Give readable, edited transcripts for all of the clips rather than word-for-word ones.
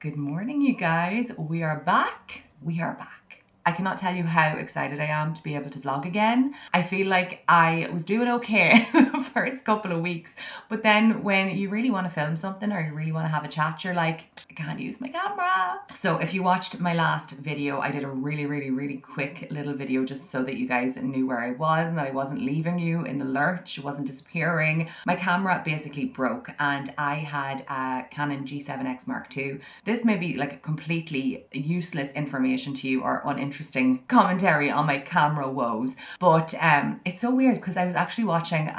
Good morning, you guys. We are back. I cannot tell you how excited I am to be able to vlog again. I feel like I was doing okay the first couple of weeks, but then when you really want to film something or you really want to have a chat, you're like, I can't use my camera. So if you watched my last video, I did a really quick little video just so that you guys knew where I was and that I wasn't leaving you in the lurch, wasn't disappearing. My camera basically broke and I had a Canon G7X Mark II. This may be like completely useless information to you or uninteresting commentary on my camera woes, but it's so weird because I was actually watching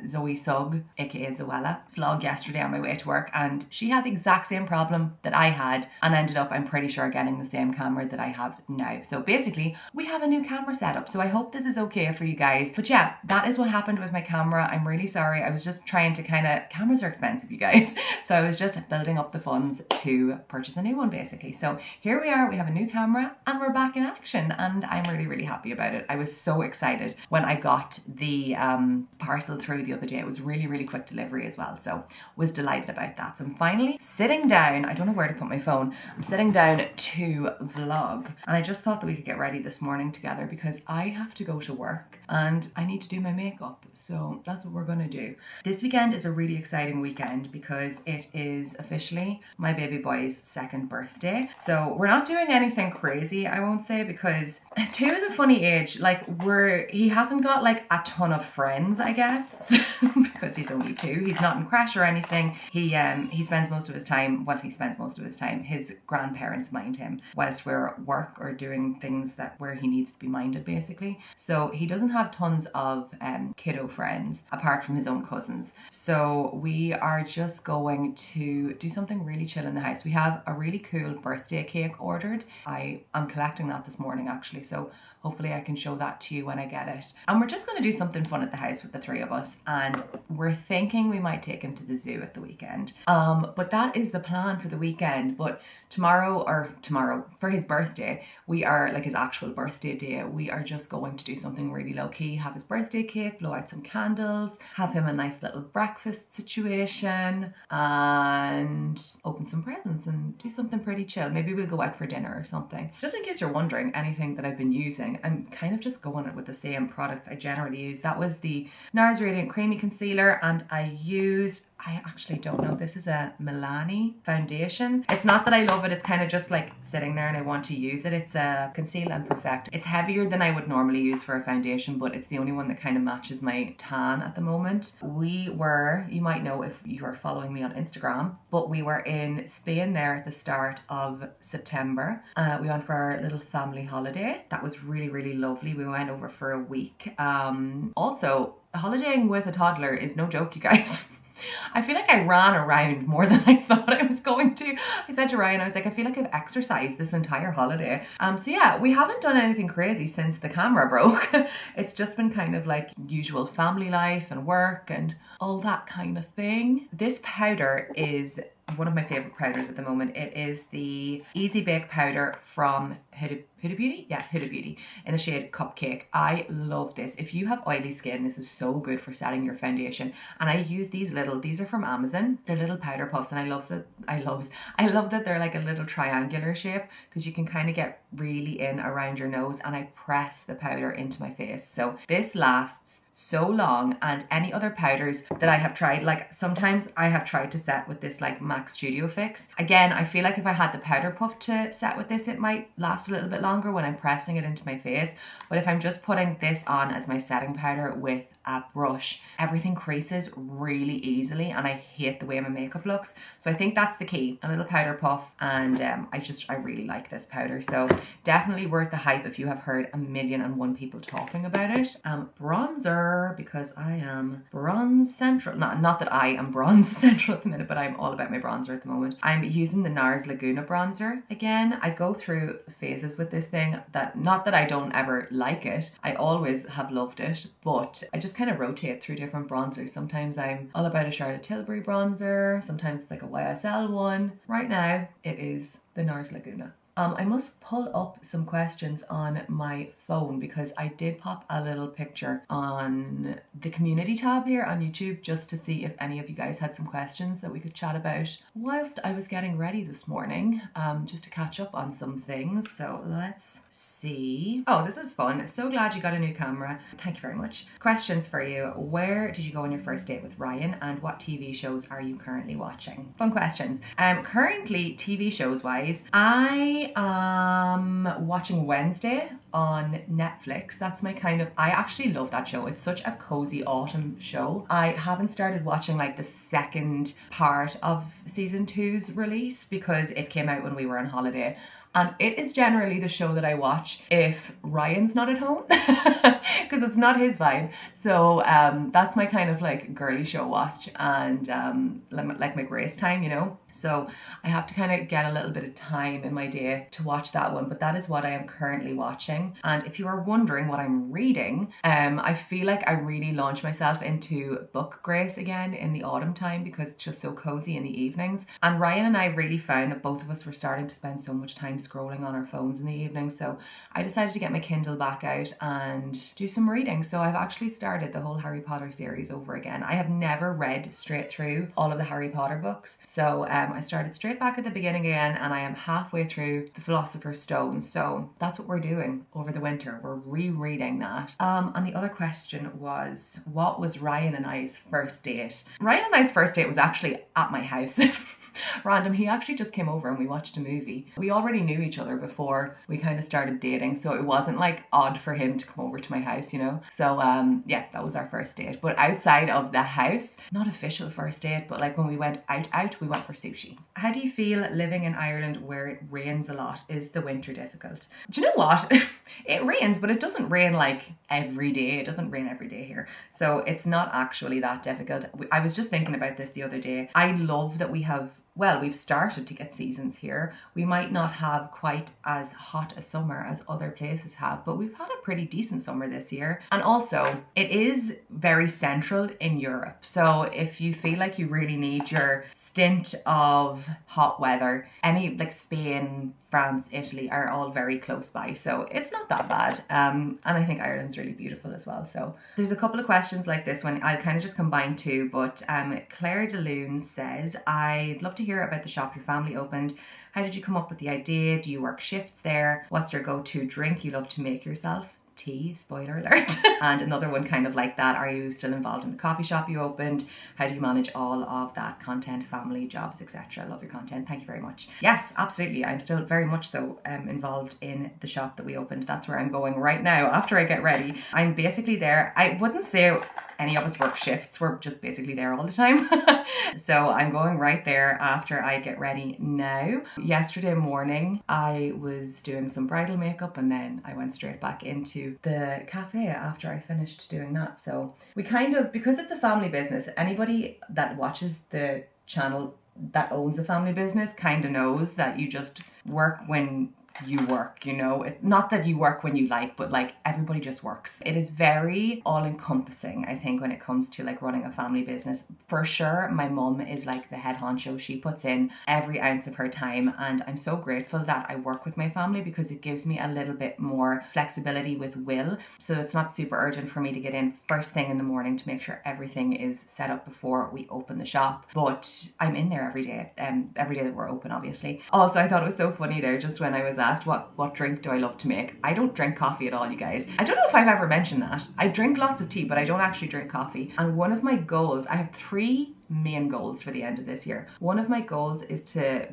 Zoe Sugg, aka Zoella, vlog yesterday on my way to work, and she had the exact same problem that I had and ended up, I'm pretty sure, getting the same camera that I have now. So basically we have a new camera setup, so I hope this is okay for you guys. But yeah, that is what happened with my camera. I'm really sorry. I was just trying to cameras are expensive, you guys, so I was just building up the funds to purchase a new one basically. So here we are, we have a new camera and we're back in action, and I'm really happy about it. I was so excited when I got the parcel through the other day. It was really quick delivery as well, so was delighted about that. So I'm finally sitting down. I don't know where to put my phone. I'm sitting down to vlog, and I just thought that we could get ready this morning together because I have to go to work and I need to do my makeup, so that's what we're gonna do. This weekend is a really exciting weekend because it is officially my baby boy's second birthday. So we're not doing anything crazy, I won't say, because 2 is a funny age. Like he hasn't got like a ton of friends, I guess, because he's only 2. He's not in crash or anything. He spends most of his time, his grandparents mind him whilst we're at work or doing things where he needs to be minded basically. So he doesn't have tons of kiddo friends apart from his own cousins. So we are just going to do something really chill in the house. We have a really cool birthday cake ordered. I'm collecting that this morning actually, so hopefully I can show that to you when I get it. And we're just going to do something fun at the house with the 3 of us. And we're thinking we might take him to the zoo at the weekend. But that is the plan for the weekend. But tomorrow, for his birthday, we are, like his actual birthday day, we are just going to do something really low key. Have his birthday cake, blow out some candles, have him a nice little breakfast situation, and open some presents and do something pretty chill. Maybe we'll go out for dinner or something. Just in case you're wondering anything that I've been using, I'm kind of just going with the same products I generally use. That was the NARS Radiant Creamy Concealer, and I actually don't know, this is a Milani foundation. It's not that I love it, it's kind of just like sitting there and I want to use it. It's a Conceal and Perfect. It's heavier than I would normally use for a foundation, but it's the only one that kind of matches my tan at the moment. You might know if you are following me on Instagram, but we were in Spain there at the start of September. We went for our little family holiday. That was really lovely. We went over for a week. Also, holidaying with a toddler is no joke, you guys. I feel like I ran around more than I thought I was going to. I said to Ryan, I was like, I feel like I've exercised this entire holiday. So yeah, we haven't done anything crazy since the camera broke. It's just been kind of like usual family life and work and all that kind of thing. This powder is one of my favorite powders at the moment. It is the Easy Bake powder from Huda Beauty? Yeah, Huda Beauty in the shade Cupcake. I love this. If you have oily skin, this is so good for setting your foundation. And I use these are from Amazon. They're little powder puffs, and I love that they're like a little triangular shape because you can kind of get really in around your nose, and I press the powder into my face. So this lasts so long. And any other powders that I have tried, like sometimes I have tried to set with this like MAC Studio Fix. Again, I feel like if I had the powder puff to set with this, it might last a little bit longer when I'm pressing it into my face. But if I'm just putting this on as my setting powder with a brush, everything creases really easily, and I hate the way my makeup looks. So I think that's the key, a little powder puff, and I really like this powder. So definitely worth the hype if you have heard 1,000,001 people talking about it. Bronzer, because I am bronze central. Not that I am bronze central at the minute, but I'm all about my bronzer at the moment. I'm using the NARS Laguna bronzer again. I go through phases with this thing, that not that I don't ever like it, I always have loved it, but I just kind of rotate through different bronzers. Sometimes I'm all about a Charlotte Tilbury bronzer, sometimes it's like a YSL one. Right now it is the NARS Laguna. I must pull up some questions on my phone because I did pop a little picture on the community tab here on YouTube just to see if any of you guys had some questions that we could chat about whilst I was getting ready this morning, just to catch up on some things. So let's see. Oh, this is fun. So glad you got a new camera. Thank you very much. Questions for you. Where did you go on your first date with Ryan, and what TV shows are you currently watching? Fun questions. Currently, TV shows wise, I am watching Wednesday on Netflix. That's my kind of, I actually love that show. It's such a cozy autumn show. I haven't started watching like the second part of season 2's release because it came out when we were on holiday. And it is generally the show that I watch if Ryan's not at home because it's not his vibe. So that's my kind of like girly show watch and like my grace time, you know. So I have to kind of get a little bit of time in my day to watch that one. But that is what I am currently watching. And if you are wondering what I'm reading, I feel like I really launched myself into book grace again in the autumn time because it's just so cozy in the evenings. And Ryan and I really found that both of us were starting to spend so much time scrolling on our phones in the evening. So I decided to get my Kindle back out and do some reading. So I've actually started the whole Harry Potter series over again. I have never read straight through all of the Harry Potter books. So I started straight back at the beginning again, and I am halfway through The Philosopher's Stone. So that's what we're doing over the winter. We're rereading that. And the other question was, what was Ryan and I's first date? Ryan and I's first date was actually at my house. Random. He actually just came over and we watched a movie. We already knew each other before we kind of started dating, so it wasn't like odd for him to come over to my house, you know. So yeah, that was our first date. But outside of the house, not official first date, but like when we went out, we went for sushi. How do you feel living in Ireland where it rains a lot? Is the winter difficult? Do you know what? It rains, but it doesn't rain like every day. It doesn't rain every day here. So it's not actually that difficult. I was just thinking about this the other day. I love that we've started to get seasons here. We might not have quite as hot a summer as other places have, but we've had a pretty decent summer this year. And also, it is very central in Europe. So if you feel like you really need your stint of hot weather, any like Spain, France, Italy are all very close by. So it's not that bad. And I think Ireland's really beautiful as well. So there's a couple of questions like this one. I'll kind of just combine two, but Claire DeLune says, I'd love to hear about the shop your family opened. How did you come up with the idea? Do you work shifts there? What's your go-to drink you love to make yourself? Tea, spoiler alert. And another one kind of like that. Are you still involved in the coffee shop you opened? How do you manage all of that content, family, jobs, etc.? Love your content. Thank you very much. Yes, absolutely. I'm still very much so involved in the shop that we opened. That's where I'm going right now after I get ready. I'm basically there. I wouldn't say any of us work shifts. We're just basically there all the time. So I'm going right there after I get ready now. Yesterday morning, I was doing some bridal makeup and then I went straight back into the cafe after I finished doing that. So we kind of, because it's a family business, anybody that watches the channel that owns a family business kind of knows that you just work when you work, you know. Not that you work when you like, but like everybody just works. It is very all-encompassing, I think, when it comes to like running a family business. For sure, my mum is like the head honcho. She puts in every ounce of her time, and I'm so grateful that I work with my family because it gives me a little bit more flexibility with Will. So it's not super urgent for me to get in first thing in the morning to make sure everything is set up before we open the shop. But I'm in there every day that we're open, obviously. Also, I thought it was so funny there, just when I was asked what drink do I love to make. I don't drink coffee at all, you guys. I don't know if I've ever mentioned that. I drink lots of tea, but I don't actually drink coffee. And one of my goals, I have 3 main goals for the end of this year. One of my goals is to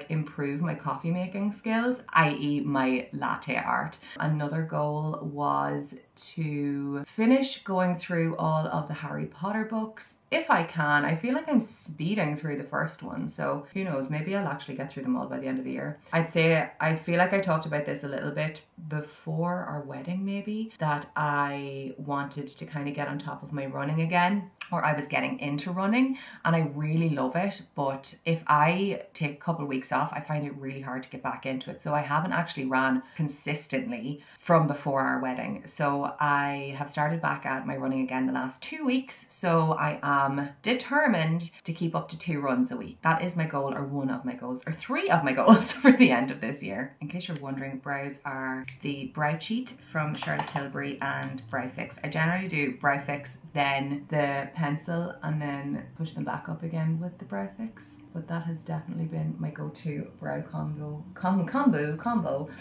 improve my coffee making skills, i.e. my latte art. Another goal was to finish going through all of the Harry Potter books if I can. I feel like I'm speeding through the first one, so who knows, maybe I'll actually get through them all by the end of the year. I'd say I feel like I talked about this a little bit before our wedding, maybe, that I wanted to kind of get on top of my running again. or I was getting into running, and I really love it. But if I take a couple of weeks off, I find it really hard to get back into it. So I haven't actually ran consistently from before our wedding. So I have started back at my running again the last 2 weeks. So I am determined to keep up to 2 runs a week. That is my goal, or one of my goals, or 3 of my goals for the end of this year. In case you're wondering, brows are the Brow Cheat from Charlotte Tilbury and Brow Fix. I generally do Brow Fix, then the pencil, and then push them back up again with the Brow Fix. But that has definitely been my go-to brow combo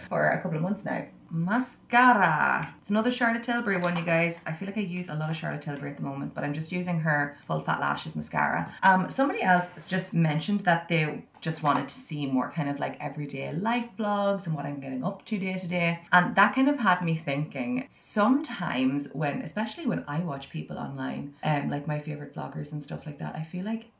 for a couple of months now. Mascara. It's another Charlotte Tilbury one, you guys. I feel like I use a lot of Charlotte Tilbury at the moment, but I'm just using her Full Fat Lashes mascara. Somebody else just mentioned that they just wanted to see more kind of like everyday life vlogs and what I'm getting up to day to day. And that kind of had me thinking, sometimes especially when I watch people online, like my favorite vloggers and stuff like that, I feel like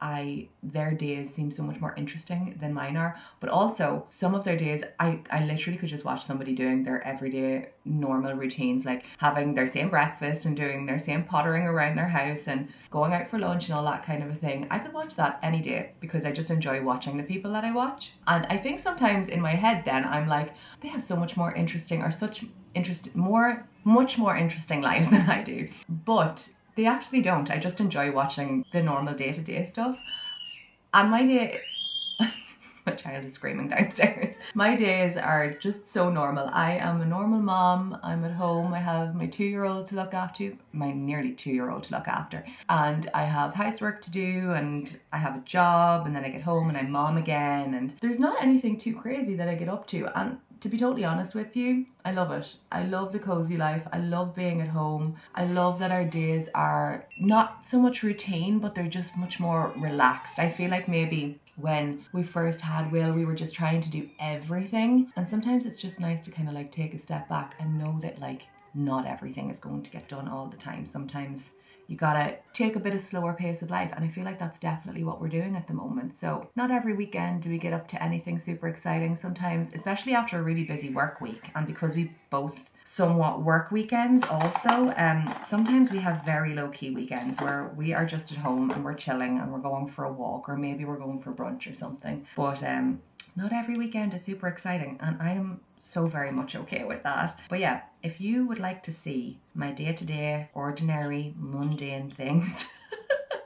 their days seem so much more interesting than mine are. But also some of their days, I literally could just watch somebody doing their everyday normal routines, like having their same breakfast and doing their same pottering around their house and going out for lunch and all that kind of a thing. I could watch that any day because I just enjoy watching the people that I watch. And I think sometimes in my head then I'm like, they have so much more interesting, or much more interesting lives than I do. But they actually don't. I just enjoy watching the normal day-to-day stuff. And my day... My child is screaming downstairs. My days are just so normal. I am a normal mom. I'm at home. I have my 2-year-old to look after, my nearly 2-year-old to look after. And I have housework to do, and I have a job, and then I get home and I'm mom again. And there's not anything too crazy that I get up to. And to be totally honest with you, I love it. I love the cozy life. I love being at home. I love that our days are not so much routine, but they're just much more relaxed. I feel like maybe when we first had Will, we were just trying to do everything. And sometimes it's just nice to kind of like take a step back and know that like not everything is going to get done all the time. Sometimes you gotta take a bit of slower pace of life. And I feel like that's definitely what we're doing at the moment. So not every weekend do we get up to anything super exciting. Sometimes, especially after a really busy work week, and because we both somewhat work weekends also, sometimes we have very low-key weekends where we are just at home and we're chilling and we're going for a walk, or maybe we're going for brunch or something. But not every weekend is super exciting, and I am so very much okay with that. But yeah, if you would like to see my day-to-day, ordinary, mundane things,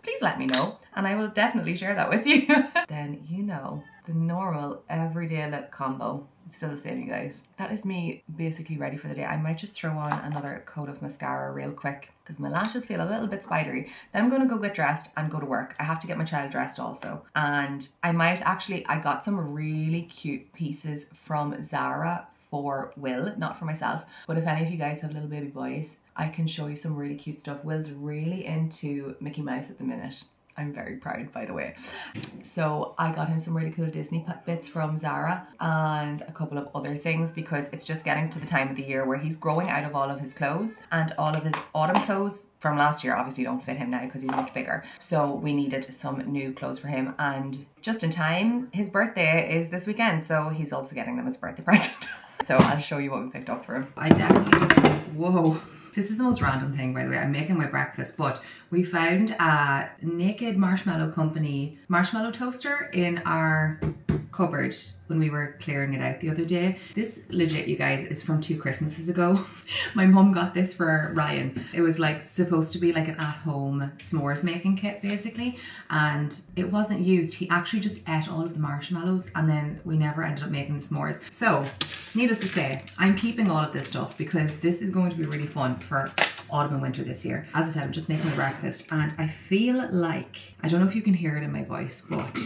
please let me know, and I will definitely share that with you. Then you know, the normal everyday lip combo. It's still the same, you guys. That is me basically ready for the day. I might just throw on another coat of mascara real quick because my lashes feel a little bit spidery. Then I'm going to go get dressed and go to work. I have to get my child dressed also. And I got some really cute pieces from ZARA for Will, not for myself. But if any of you guys have little baby boys, I can show you some really cute stuff. Will's really into Mickey Mouse at the minute. I'm very proud, by the way. So I got him some really cool Disney bits from ZARA and a couple of other things, because it's just getting to the time of the year where he's growing out of all of his clothes, and all of his autumn clothes from last year obviously don't fit him now because he's much bigger. So we needed some new clothes for him, and just in time, his birthday is this weekend, so he's also getting them as a birthday present. So I'll show you what we picked up for him. Whoa. This is the most random thing, by the way. I'm making my breakfast, but we found a Naked Marshmallow Company marshmallow toaster in our cupboard when we were clearing it out the other day. This legit, you guys, is from 2 Christmases ago. My mum got this for Ryan. It was like supposed to be like an at-home s'mores making kit basically, and it wasn't used. He actually just ate all of the marshmallows, and then we never ended up making the s'mores. So needless to say, I'm keeping all of this stuff because this is going to be really fun for autumn and winter this year. As I said, I'm just making my breakfast, and I feel like, I don't know if you can hear it in my voice, but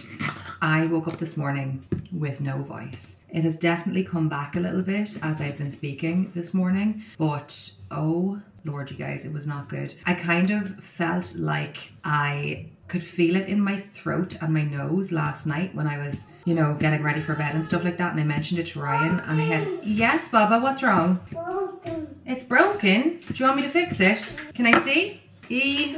I woke up this morning with no voice. It has definitely come back a little bit as I've been speaking this morning, but oh Lord, you guys, it was not good. I kind of felt like I could feel it in my throat and my nose last night when I was, you know, getting ready for bed and stuff like that, and I mentioned it to Ryan, and I had, yes, Baba, what's wrong? Broken. It's broken? Do you want me to fix it? Can I see?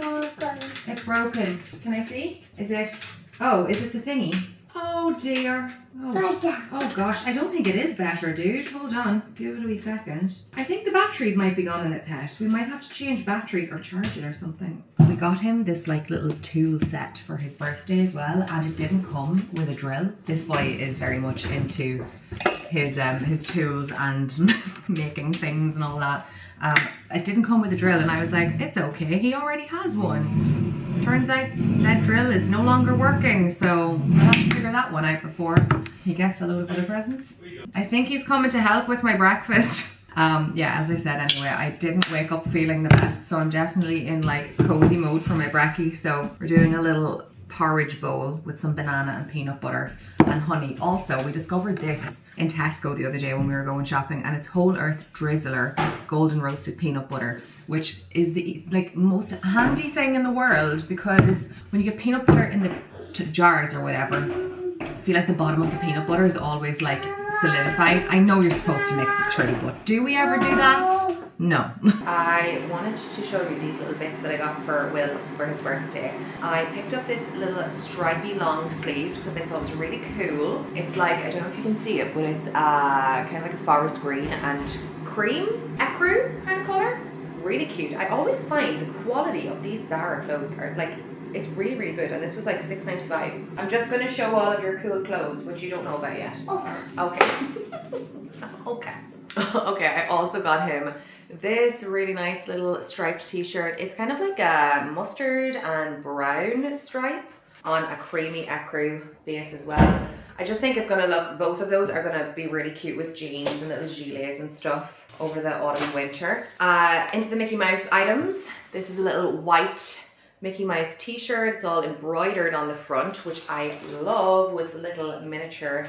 Broken. It's broken. Can I see? Is it the thingy? Oh dear. Oh gosh, I don't think it is better, dude. Hold on, give it a wee second. I think the batteries might be gone in it, pet. We might have to change batteries or charge it or something. We got him this like little tool set for his birthday as well, and it didn't come with a drill. This boy is very much into his tools and making things and all that. It didn't come with a drill, and I was like, it's okay, he already has one. Turns out said drill is no longer working, so I'll have to figure that one out before he gets a little bit of presents. I think he's coming to help with my breakfast. Yeah, as I said anyway, I didn't wake up feeling the best, so I'm definitely in like cozy mode for my brekkie. So we're doing a little porridge bowl with some banana and peanut butter and honey. Also, we discovered this in Tesco the other day when we were going shopping, and it's Whole Earth Drizzler golden roasted peanut butter, which is the like most handy thing in the world, because when you get peanut butter in the jars or whatever, I feel like the bottom of the peanut butter is always like solidified. I know you're supposed to mix it through, but do we ever do that? No. I wanted to show you these little bits that I got for Will for his birthday. I picked up this little stripy long sleeved because I thought it was really cool. It's like, I don't know if you can see it, but it's kind of like a forest green and cream ecru kind of colour. Really cute. I always find the quality of these ZARA clothes are like, it's really, really good, and this was like $6.95. I'm just going to show all of your cool clothes, which you don't know about yet. Okay. Okay. Okay, I also got him this really nice little striped t-shirt. It's kind of like a mustard and brown stripe on a creamy ecru base as well. I just think it's going to look, both of those are going to be really cute with jeans and little gilets and stuff over the autumn and winter. Into the Mickey Mouse items. This is a little white Mickey Mouse t-shirt. It's all embroidered on the front, which I love, with little miniature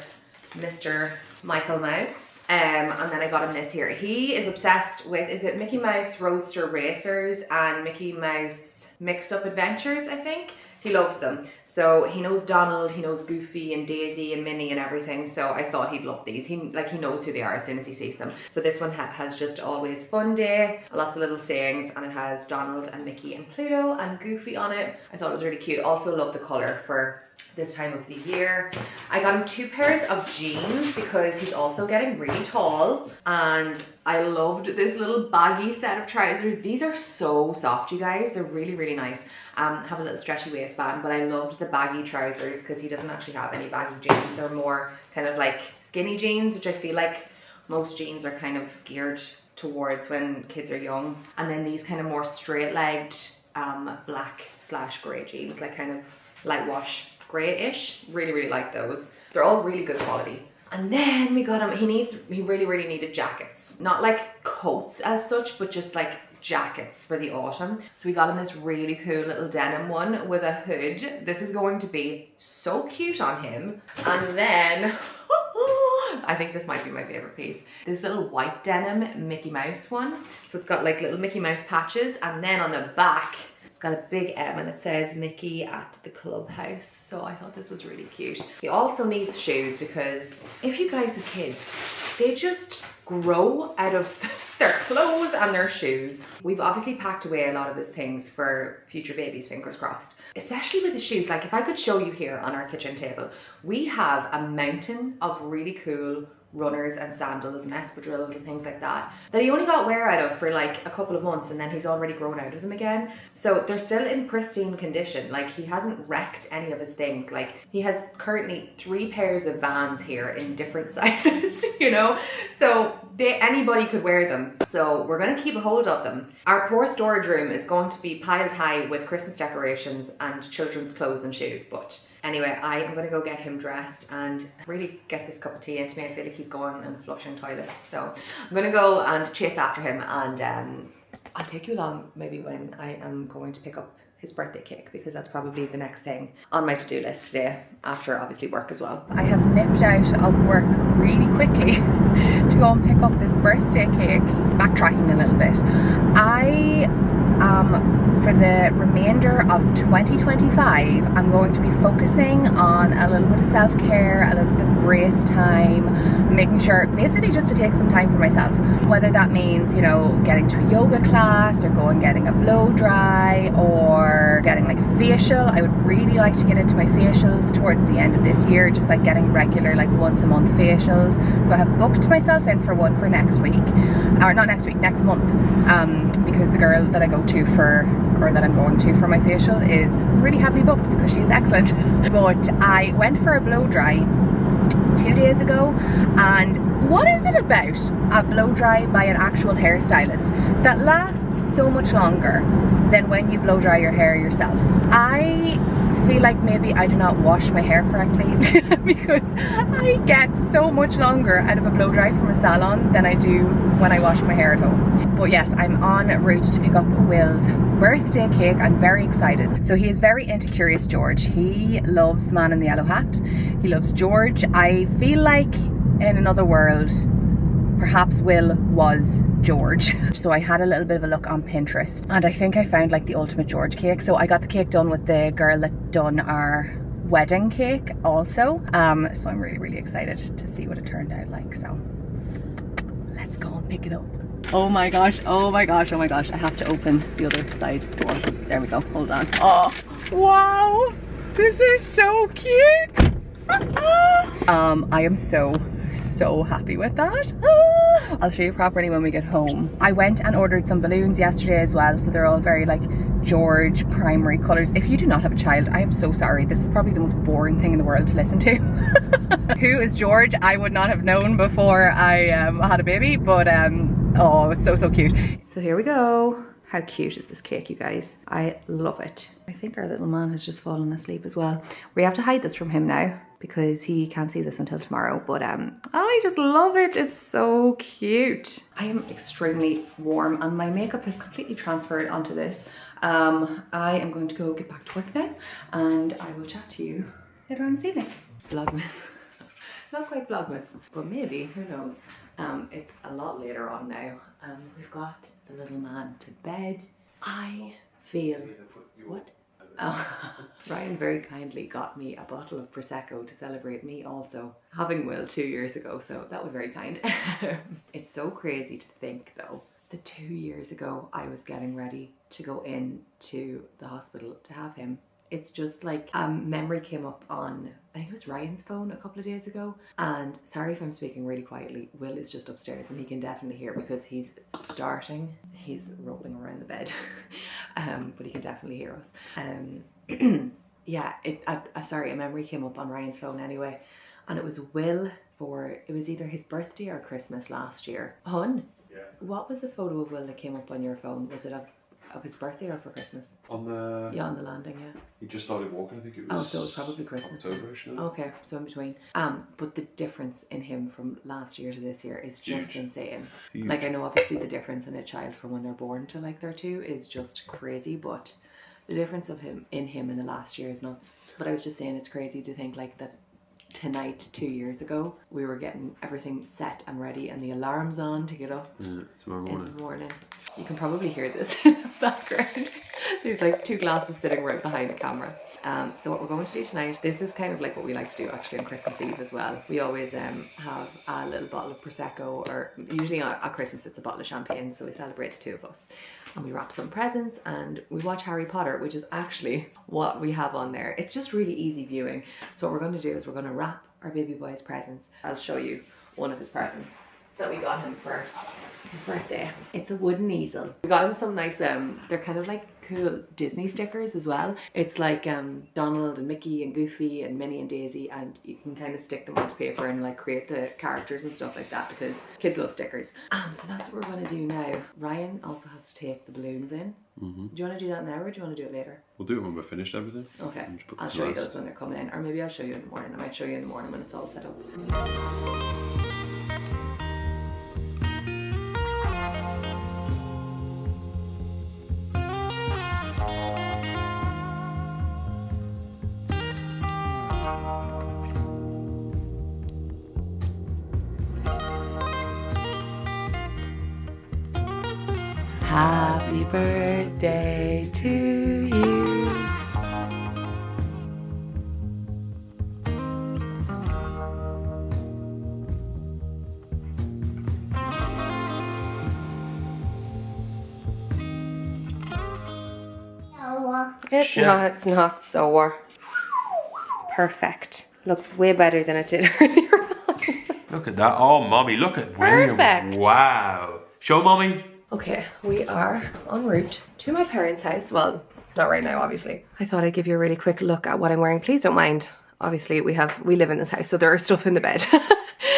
Mr. Michael Mouse. And then I got him this here. He is obsessed with, is it Mickey Mouse Roadster Racers and Mickey Mouse Mixed Up Adventures, I think? He loves them. So he knows Donald, he knows Goofy and Daisy and Minnie and everything. So I thought he'd love these. He knows who they are as soon as he sees them. So this one has just always fun day, lots of little sayings, and it has Donald and Mickey and Pluto and Goofy on it. I thought it was really cute. Also love the colour for this time of the year. I got him 2 pairs of jeans because he's also getting really tall, and I loved this little baggy set of trousers. These are so soft, you guys. They're really, really nice. Have a little stretchy waistband, but I loved the baggy trousers because he doesn't actually have any baggy jeans. They're more kind of like skinny jeans, which I feel like most jeans are kind of geared towards when kids are young. And then these kind of more straight-legged black/grey jeans, like kind of light wash grayish. Really, really like those. They're all really good quality. And then we got him, he really, really needed jackets. Not like coats as such, but just like jackets for the autumn. So we got him this really cool little denim one with a hood. This is going to be so cute on him. And then I think this might be my favorite piece. This little white denim Mickey Mouse one. So it's got like little Mickey Mouse patches, and then on the back it's got a big M and it says Mickey at the Clubhouse. So I thought this was really cute. He also needs shoes because if you guys have kids, they just grow out of their clothes and their shoes. We've obviously packed away a lot of his things for future babies, fingers crossed. Especially with the shoes. Like if I could show you here on our kitchen table, we have a mountain of really cool runners and sandals and espadrilles and things like that he only got wear out of for like a couple of months, and then he's already grown out of them again. So they're still in pristine condition. Like he hasn't wrecked any of his things. Like he has currently 3 pairs of Vans here in different sizes, you know, so anybody could wear them. So we're going to keep a hold of them. Our poor storage room is going to be piled high with Christmas decorations and children's clothes and shoes, but anyway, I am going to go get him dressed and really get this cup of tea into me. I feel like he's going and flushing toilets. So I'm going to go and chase after him, and I'll take you along maybe when I am going to pick up his birthday cake, because that's probably the next thing on my to-do list today, after obviously work as well. I have nipped out of work really quickly to go and pick up this birthday cake. Backtracking a little bit. For the remainder of 2025, I'm going to be focusing on a little bit of self-care, a little bit of grace time, making sure basically just to take some time for myself, whether that means, you know, getting to a yoga class or going getting a blow dry or getting like a facial. I would really like to get into my facials towards the end of this year, just like getting regular like once a month facials. So I have booked myself in for one for next week, or not next week, next month, because the girl that I go to for, or that I'm going to for my facial, is really heavily booked because she is excellent. But I went for a blow dry 2 days ago, and what is it about a blow dry by an actual hairstylist that lasts so much longer than when you blow dry your hair yourself? I feel like maybe I do not wash my hair correctly because I get so much longer out of a blow dry from a salon than I do when I wash my hair at home. But yes, I'm en route to pick up Will's birthday cake. I'm very excited. So he is very into Curious George. He loves the man in the yellow hat. He loves George. I feel like in another world, perhaps Will was George. So I had a little bit of a look on Pinterest, and I think I found like the ultimate George cake. So I got the cake done with the girl that done our wedding cake also. So I'm really, really excited to see what it turned out like. So let's go and pick it up. Oh my gosh, oh my gosh, oh my gosh. I have to open the other side door. There we go, hold on. Oh, wow, this is so cute. I am so happy with that. I'll show you properly when we get home. I went and ordered some balloons yesterday as well, so they're all very like George primary colours. If you do not have a child, I am so sorry. This is probably the most boring thing in the world to listen to. Who is George? I would not have known before I had a baby, but oh, it's so cute. So here we go. How cute is this cake, you guys? I love it. I think our little man has just fallen asleep as well. We have to hide this from him now because he can't see this until tomorrow, but I just love it. It's so cute. I am extremely warm and my makeup has completely transferred onto this. I am going to go get back to work now, and I will chat to you later on this evening. Vlogmas. Not quite Vlogmas, but maybe, who knows. It's a lot later on now. We've got the little man to bed. I feel... What? Oh, Ryan very kindly got me a bottle of Prosecco to celebrate me also having Will 2 years ago, so that was very kind. It's so crazy to think though that 2 years ago I was getting ready to go in to the hospital to have him. It's just like a memory came up on, I think it was Ryan's phone a couple of days ago. And sorry if I'm speaking really quietly. Will is just upstairs and he can definitely hear because he's starting. He's rolling around the bed, but he can definitely hear us. Yeah, sorry, a memory came up on Ryan's phone anyway. And it was Will it was either his birthday or Christmas last year. Hun, yeah. What was the photo of Will that came up on your phone? Was it of his birthday or for Christmas? On the landing, yeah. He just started walking, I think it was. Oh, so it was probably Christmas. October-ish now. Okay, so in between. But the difference in him from last year to this year is just huge. Insane. Huge. Like I know obviously the difference in a child from when they're born to like they're 2 is just crazy, but the difference of him in the last year is nuts. But I was just saying it's crazy to think like that tonight 2 years ago we were getting everything set and ready and the alarm's on to get up tomorrow in the morning. You can probably hear this in the background. There's like 2 glasses sitting right behind the camera. So what we're going to do tonight, this is kind of like what we like to do actually on Christmas Eve as well. We always have a little bottle of Prosecco, or usually at Christmas it's a bottle of champagne, so we celebrate the 2 of us. And we wrap some presents and we watch Harry Potter, which is actually what we have on there. It's just really easy viewing. So what we're going to do is we're going to wrap our baby boy's presents. I'll show you one of his presents that we got him for his birthday. It's a wooden easel. We got him some nice, they're kind of like cool Disney stickers as well. It's like Donald and Mickey and Goofy and Minnie and Daisy, and you can kind of stick them onto paper and like create the characters and stuff like that because kids love stickers. So that's what we're going to do now. Ryan also has to take the balloons in. Mm-hmm. Do you want to do that now or do you want to do it later? We'll do it when we're finished everything. Okay, I'll show you those when they're coming in, or maybe I'll show you in the morning. I might show you in the morning when it's all set up. Happy birthday to you. It's not, it's not sore. Perfect. Looks way better than it did earlier on. Look at that. Oh, mommy, look at Perfect. Wow. Show mommy. Okay, we are en route to my parents' house. Well, not right now, obviously. I thought I'd give you a really quick look at what I'm wearing. Please don't mind. Obviously, we live in this house, so there is stuff in the bed.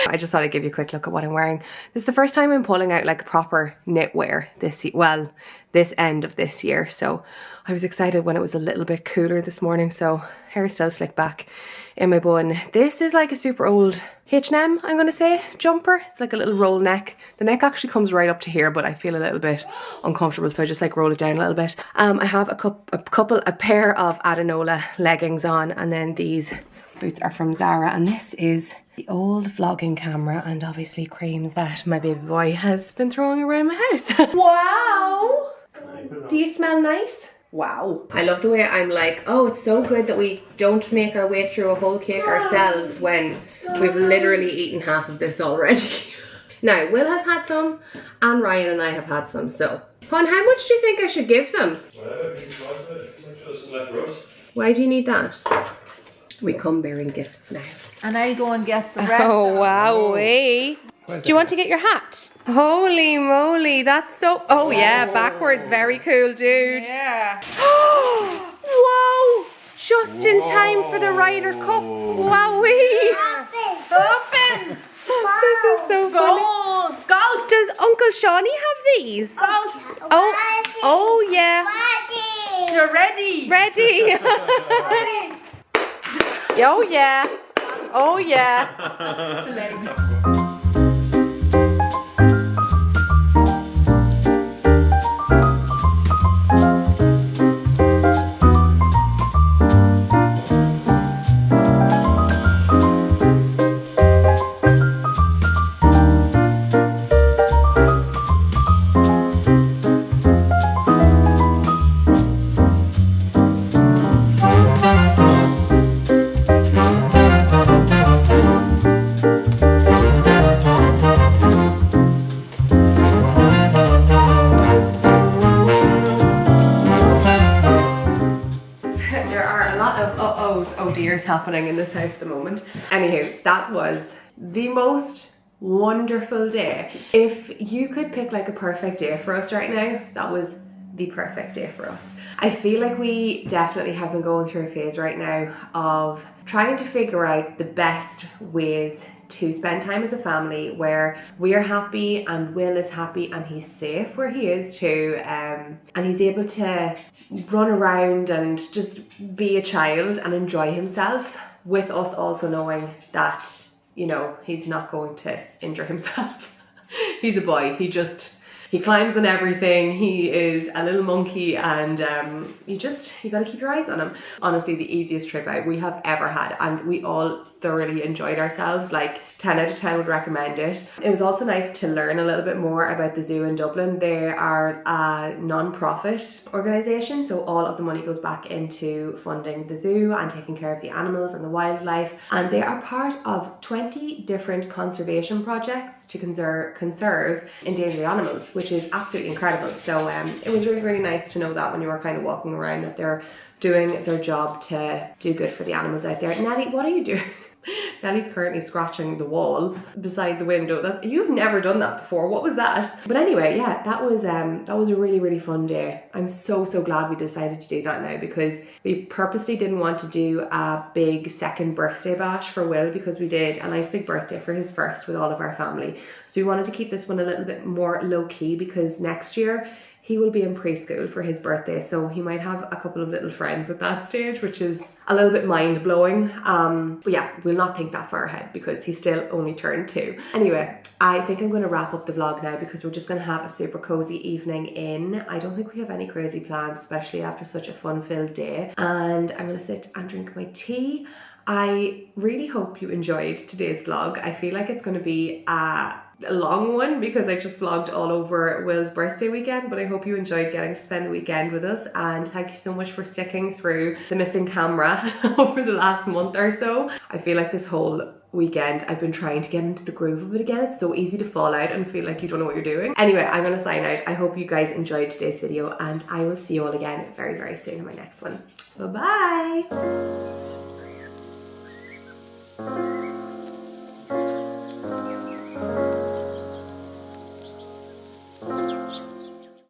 I just thought I'd give you a quick look at what I'm wearing. This is the first time I'm pulling out like proper knitwear this end of this year. So I was excited when it was a little bit cooler this morning. So hair still slicked back in my bun. This is like a super old H&M, I'm going to say, jumper. It's like a little roll neck. The neck actually comes right up to here, but I feel a little bit uncomfortable, so I just like roll it down a little bit. I have a pair of Adenola leggings on, and then these boots are from Zara, and this is the old vlogging camera and obviously creams that my baby boy has been throwing around my house. Wow! Do you smell nice? Wow. I love the way I'm like, oh, it's so good that we don't make our way through a whole cake ourselves when we've literally eaten half of this already. Now, Will has had some, and Ryan and I have had some, so. Hon, how much do you think I should give them? Why do you need that? We come bearing gifts now. And I go and get the rest. Oh, wowee. Do you want to get your hat? Holy moly, that's so... Oh, yeah, backwards. Very cool, dude. Yeah. Whoa! Just in time for the Ryder Cup. Wowee. Open. This is so funny. Golf. Does Uncle Shawnee have these? Golf. Oh, yeah. You're ready. Ready. Ready. Oh, yeah. Oh, yeah. The legs. Happening in this house at the moment. Anywho, that was the most wonderful day. If you could pick like a perfect day for us right now, that was the perfect day for us. I feel like we definitely have been going through a phase right now of trying to figure out the best ways to spend time as a family where we are happy and Will is happy and he's safe where he is too, and he's able to run around and just be a child and enjoy himself, with us also knowing that, you know, he's not going to injure himself. He's a boy. He climbs on everything. He is a little monkey, and you got to keep your eyes on him. Honestly, the easiest trip out we have ever had, and we all thoroughly enjoyed ourselves. Like 10 out of 10 would recommend it. It was also nice to learn a little bit more about the zoo in Dublin. They are a non-profit organisation, so all of the money goes back into funding the zoo and taking care of the animals and the wildlife. And they are part of 20 different conservation projects to conserve endangered animals, which is absolutely incredible. So it was really, really nice to know that when you were kind of walking around, that they're doing their job to do good for the animals out there. Nelly, what are you doing? Nelly's currently scratching the wall beside the window. You've never done that before. What was that? But anyway, yeah, that was a really, really fun day. I'm so glad we decided to do that now, because we purposely didn't want to do a big second birthday bash for Will, because we did a nice big birthday for his first with all of our family. So we wanted to keep this one a little bit more low key, because next year he will be in preschool for his birthday, so he might have a couple of little friends at that stage, which is a little bit mind-blowing. But yeah, we'll not think that far ahead because he's still only turned 2. Anyway, I think I'm going to wrap up the vlog now, because we're just going to have a super cozy evening in. I don't think we have any crazy plans, especially after such a fun-filled day. And I'm going to sit and drink my tea. I really hope you enjoyed today's vlog. I feel like it's going to be a long one because I just vlogged all over Will's birthday weekend, but I hope you enjoyed getting to spend the weekend with us, and thank you so much for sticking through the missing camera over the last month or so. I feel like this whole weekend. I've been trying to get into the groove of it again. It's so easy to fall out and feel like you don't know what you're doing. Anyway, I'm gonna sign out. I hope you guys enjoyed today's video, and I will see you all again very, very soon in my next one. Bye-bye.